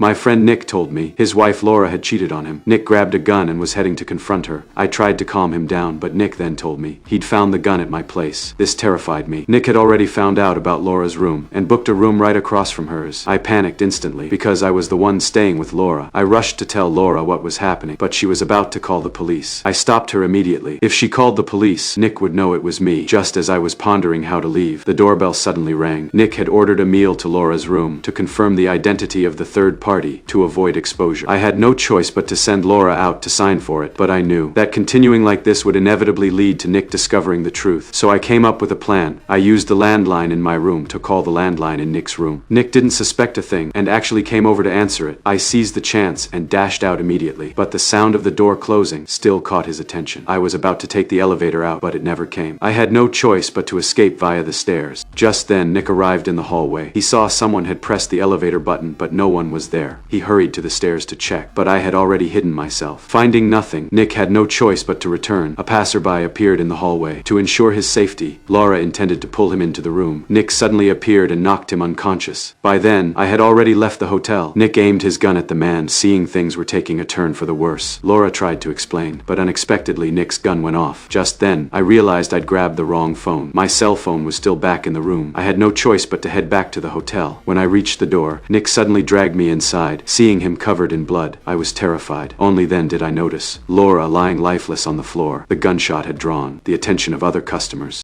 My friend Nick told me his wife Laura had cheated on him. Nick grabbed a gun and was heading to confront her. I tried to calm him down, but Nick then told me he'd found the gun at my place. This terrified me. Nick had already found out about Laura's room and booked a room right across from hers. I panicked instantly because I was the one staying with Laura. I rushed to tell Laura what was happening, but she was about to call the police. I stopped her immediately. If she called the police, Nick would know it was me. Just as I was pondering how to leave, the doorbell suddenly rang. Nick had ordered a meal to Laura's room to confirm the identity of the third party to avoid exposure. I had no choice but to send Laura out to sign for it, but I knew that continuing like this would inevitably lead to Nick discovering the truth. So I came up with a plan. I used the landline in my room to call the landline in Nick's room. Nick didn't suspect a thing and actually came over to answer it. I seized the chance and dashed out immediately, but the sound of the door closing still caught his attention. I was about to take the elevator out, but it never came. I had no choice but to escape via the stairs. Just then, Nick arrived in the hallway. He saw someone had pressed the elevator button, but no one was there. He hurried to the stairs to check, but I had already hidden myself. Finding nothing, Nick had no choice but to return. A passerby appeared in the hallway. To ensure his safety, Laura intended to pull him into the room. Nick suddenly appeared and knocked him unconscious. By then, I had already left the hotel. Nick aimed his gun at the man, seeing things were taking a turn for the worse. Laura tried to explain, but unexpectedly Nick's gun went off. Just then, I realized I'd grabbed the wrong phone. My cell phone was still back in the room. I had no choice but to head back to the hotel. When I reached the door, Nick suddenly dragged me inside. Seeing him covered in blood, I was terrified. Only then did I notice Laura lying lifeless on the floor. The gunshot had drawn the attention of other customers.